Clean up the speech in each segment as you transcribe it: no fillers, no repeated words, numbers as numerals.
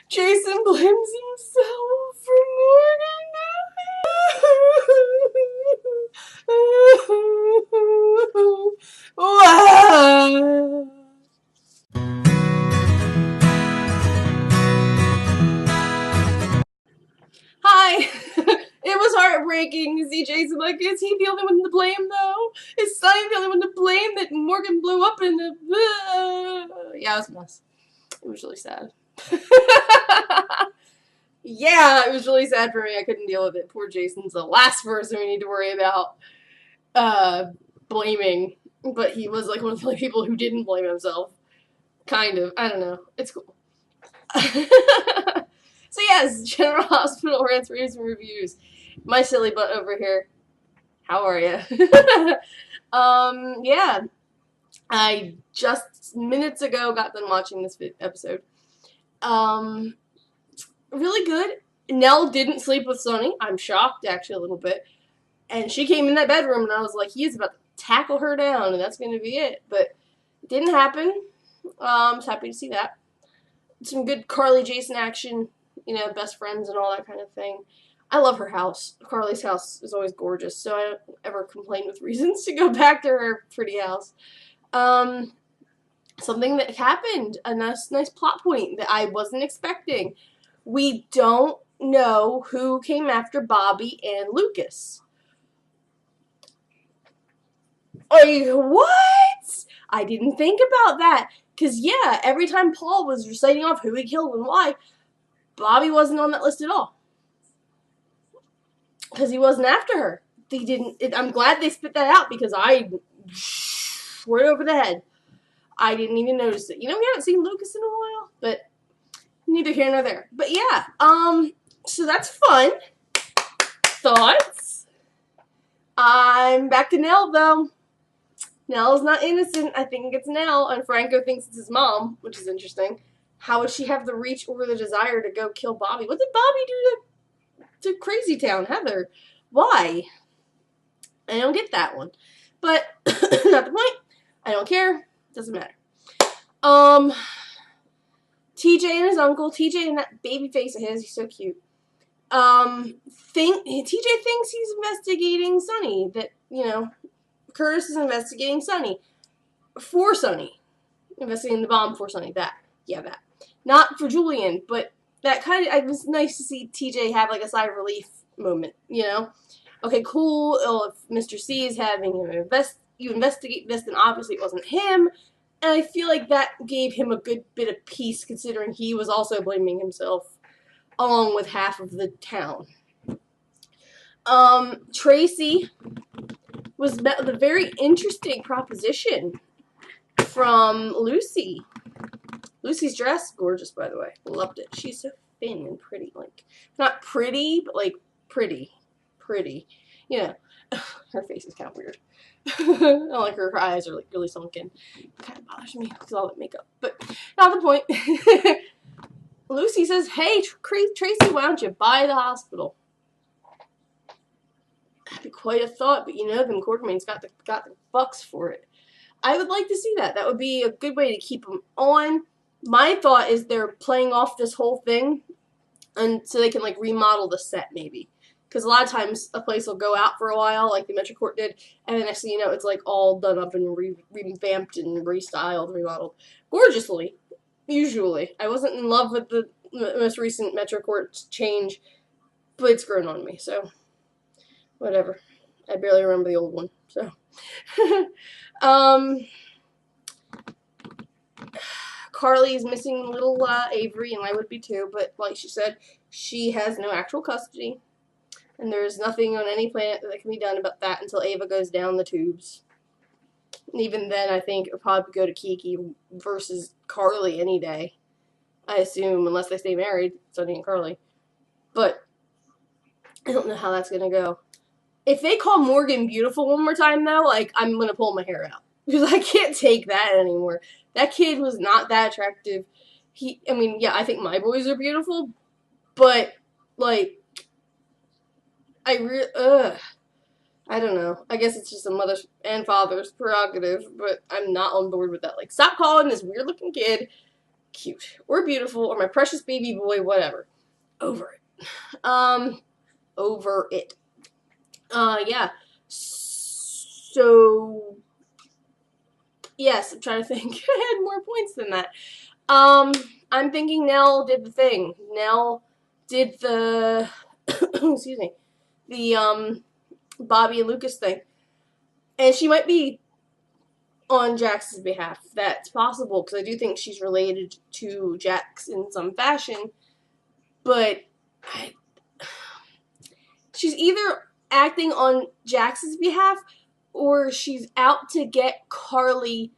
Jason blames himself for Morgan. Wow. Hi. It was heartbreaking to see Jason like, is he the only one to blame though? Is Sonny the only one to blame that Morgan blew up in the... Yeah, it was a mess. It was really sad. Yeah, it was really sad for me. I couldn't deal with it. Poor Jason's the last person we need to worry about blaming. But he was like one of the only people who didn't blame himself. Kind of. I don't know. It's cool. So yes, General Hospital rants, reviews, and reviews. My silly butt over here. How are you? Yeah. I just minutes ago got done watching this episode. Really good. Nell didn't sleep with Sonny. I'm shocked, actually, a little bit. And she came in that bedroom, and I was like, he is about to tackle her down, and that's going to be it. But it didn't happen. I was happy to see that. Some good Carly-Jason action, you know, best friends and all that kind of thing. I love her house. Carly's house is always gorgeous, so I don't ever complain with reasons to go back to her pretty house. Something that happened, a nice plot point that I wasn't expecting. We don't know who came after Bobby and Lucas. What? I didn't think about that. Because, yeah, every time Paul was reciting off who he killed and why, Bobby wasn't on that list at all. Because he wasn't after her. They didn't. I'm glad they spit that out because I... right over the head. I didn't even notice it. You know, we haven't seen Lucas in a while, but neither here nor there. But yeah, so that's fun. Thoughts? I'm back to Nell, though. Nell's not innocent. I think it's Nell, and Franco thinks it's his mom, which is interesting. How would she have the reach or the desire to go kill Bobby? What did Bobby do to Crazy Town, Heather? Why? I don't get that one. But, not the point. I don't care. Doesn't matter. TJ and his uncle. TJ and that baby face of his. He's so cute. TJ thinks he's investigating Sonny. That, you know, Curtis is investigating Sonny. For Sonny. Investigating the bomb for Sonny. That. Yeah, that. Not for Julian, but that kind of, it was nice to see TJ have like a sigh of relief moment, you know? Okay, cool. If Mr. C is having him investigate this, then obviously it wasn't him. And I feel like that gave him a good bit of peace, considering he was also blaming himself, along with half of the town. Tracy was met with a very interesting proposition from Lucy. Lucy's dress, gorgeous, by the way. Loved it. She's so thin and pretty. Like, not pretty, but like pretty. Pretty. You know, her face is kind of weird. I don't like her eyes are like really sunken. It kind of bothers me because all that makeup. But not the point. Lucy says, hey, Tracy, why don't you buy the hospital? That'd be quite a thought, but you know, them Quartermain's got the bucks for it. I would like to see that. That would be a good way to keep them on. My thought is they're playing off this whole thing and so they can like remodel the set maybe. Because a lot of times a place will go out for a while, like the Metro Court did, and then next thing you know, it's like all done up and revamped and restyled, remodeled. Gorgeously, usually. I wasn't in love with the most recent Metro Court change, but it's grown on me, so whatever. I barely remember the old one, so. Carly's missing little Avery, and I would be too, but like she said, she has no actual custody. And there's nothing on any planet that can be done about that until Ava goes down the tubes. And even then, I think it would probably go to Kiki versus Carly any day. I assume, unless they stay married, Sonny and Carly. But I don't know how that's going to go. If they call Morgan beautiful one more time, though, like, I'm going to pull my hair out. Because I can't take that anymore. That kid was not that attractive. I mean, yeah, I think my boys are beautiful. But, like... I don't know. I guess it's just a mother's and father's prerogative, but I'm not on board with that. Like, stop calling this weird-looking kid cute or beautiful or my precious baby boy, whatever. Over it. Over it. Yeah. So, yes, I'm trying to think. I had more points than that. I'm thinking Nell did the thing. Nell did the, excuse me, the, Bobby and Lucas thing. And she might be on Jax's behalf. That's possible, because I do think she's related to Jax in some fashion. But she's either acting on Jax's behalf, or she's out to get Carly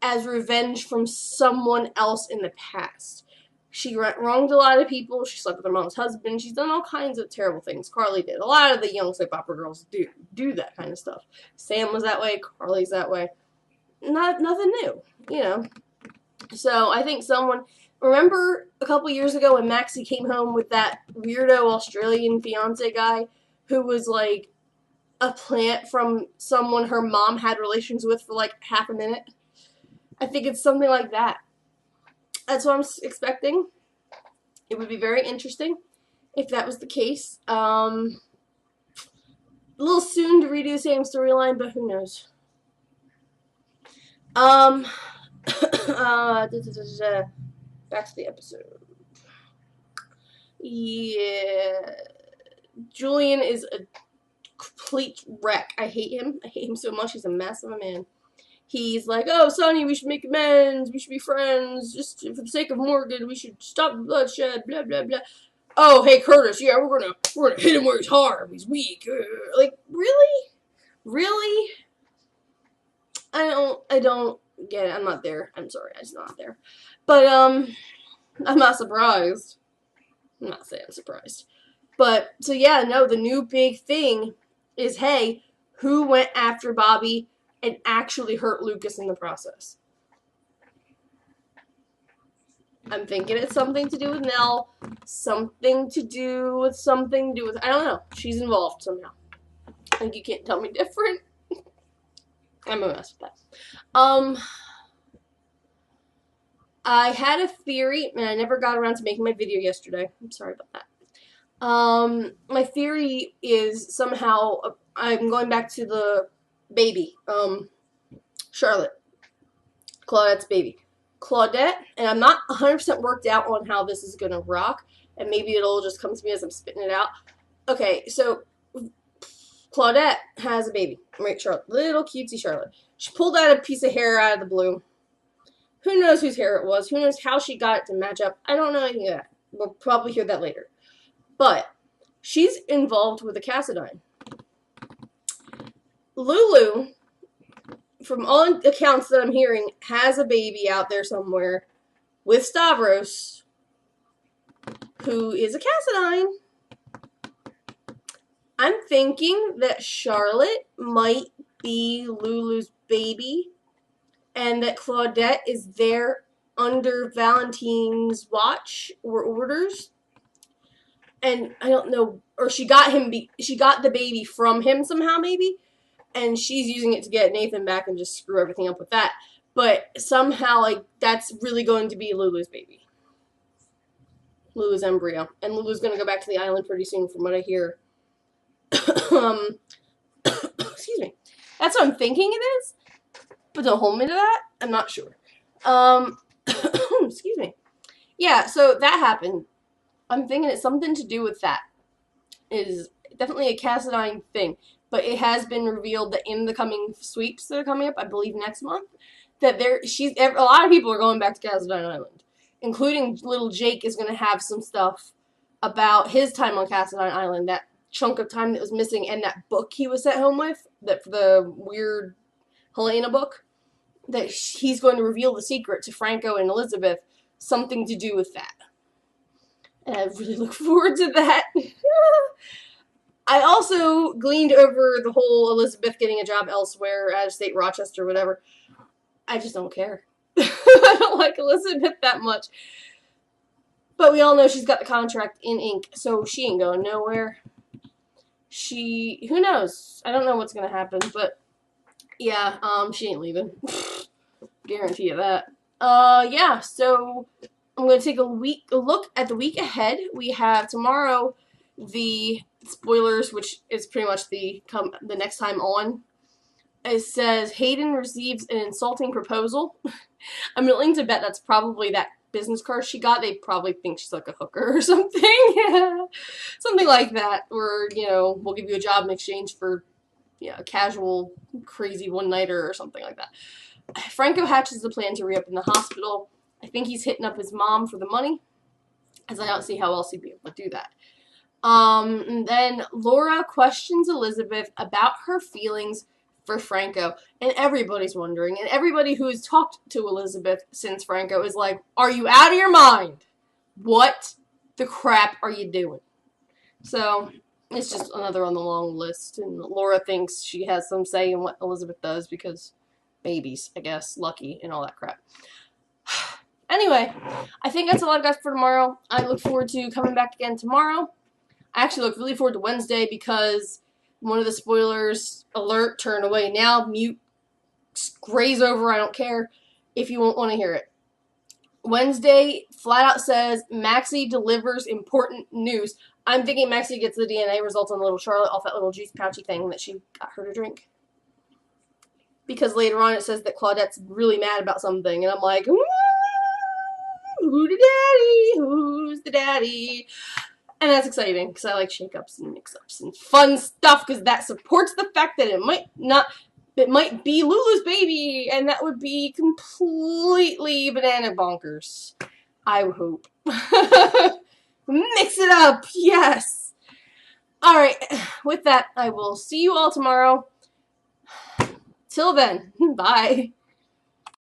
as revenge from someone else in the past. She wronged a lot of people. She slept with her mom's husband. She's done all kinds of terrible things. Carly did. A lot of the young soap opera girls do that kind of stuff. Sam was that way. Carly's that way. Nothing new, you know. So I think someone... Remember a couple years ago when Maxie came home with that weirdo Australian fiance guy who was like a plant from someone her mom had relations with for like half a minute? I think it's something like that. That's what I'm expecting. It would be very interesting if that was the case. A little soon to redo the same storyline, but who knows? Back to the episode. Yeah. Julian is a complete wreck. I hate him. I hate him so much. He's a mess of a man. He's like, oh, Sonny, we should make amends. We should be friends. Just for the sake of Morgan, we should stop the bloodshed. Blah blah blah. Oh, hey Curtis, yeah, we're gonna hit him where he's hard. He's weak. Like, really? I don't get it. I'm not there. I'm sorry, I'm just not there. But I'm not surprised. I'm not saying I'm surprised. But so yeah, no, the new big thing is, hey, who went after Bobby and actually hurt Lucas in the process? I'm thinking it's something to do with Nell, something to do with, I don't know. She's involved somehow. Like, you can't tell me different. I'm a mess with that. I had a theory, and I never got around to making my video yesterday. I'm sorry about that. My theory is somehow, I'm going back to the baby, Charlotte, Claudette's baby. Claudette, and I'm not 100% worked out on how this is going to rock, and maybe it'll just come to me as I'm spitting it out. Okay, so Claudette has a baby, right, Charlotte, little cutesy Charlotte. She pulled out a piece of hair out of the blue. Who knows whose hair it was? Who knows how she got it to match up? I don't know anything of that. We'll probably hear that later. But she's involved with the Cassadine. Lulu, from all accounts that I'm hearing, has a baby out there somewhere with Stavros, who is a Cassadine. I'm thinking that Charlotte might be Lulu's baby, and that Claudette is there under Valentine's watch or orders. And I don't know, or she got the baby from him somehow, maybe, and she's using it to get Nathan back and just screw everything up with that. But somehow, like, that's really going to be Lulu's baby. Lulu's embryo. And Lulu's going to go back to the island pretty soon, from what I hear. Excuse me. That's what I'm thinking it is. But don't hold me to that. I'm not sure. Excuse me. Yeah, so that happened. I'm thinking it's something to do with that. It is definitely a Cassadine thing. But it has been revealed that in the coming sweeps that are coming up, I believe next month, that a lot of people are going back to Cassadine Island. Including little Jake is going to have some stuff about his time on Cassadine Island, that chunk of time that was missing, and that book he was sent home with, that the weird Helena book, that he's going to reveal the secret to Franco and Elizabeth, something to do with that. And I really look forward to that. I also gleaned over the whole Elizabeth getting a job elsewhere, out of state, Rochester, whatever. I just don't care. I don't like Elizabeth that much. But we all know she's got the contract in ink, so she ain't going nowhere. Who knows? I don't know what's going to happen, but yeah, she ain't leaving. Guarantee you that. Yeah, so I'm going to take a look at the week ahead. We have tomorrow the spoilers, which is pretty much the next time on. It says Hayden receives an insulting proposal. I'm willing to bet that's probably that business card she got. They probably think she's like a hooker or something. Something like that. Or, you know, we'll give you a job in exchange for, yeah, a casual, crazy one-nighter or something like that. Franco hatches the plan to reopen the hospital. I think he's hitting up his mom for the money, as I don't see how else he'd be able to do that. And then Laura questions Elizabeth about her feelings for Franco, and everybody's wondering, and everybody who's talked to Elizabeth since Franco is like, are you out of your mind? What the crap are you doing? So, it's just another on the long list, and Laura thinks she has some say in what Elizabeth does because babies, I guess, lucky, and all that crap. Anyway, I think that's all I've got for tomorrow. I look forward to coming back again tomorrow. I actually look really forward to Wednesday because one of the spoilers, alert, turn away now, mute, graze over, I don't care if you won't want to hear it. Wednesday flat out says Maxie delivers important news. I'm thinking Maxie gets the DNA results on little Charlotte off that little juice pouchy thing that she got her to drink. Because later on it says that Claudette's really mad about something, and I'm like, who the daddy? Who's the daddy? And that's exciting, because I like shake-ups and mix-ups and fun stuff, because that supports the fact that it might be Lulu's baby, and that would be completely banana bonkers. I hope. Mix it up, yes! Alright, with that, I will see you all tomorrow. Till then, bye.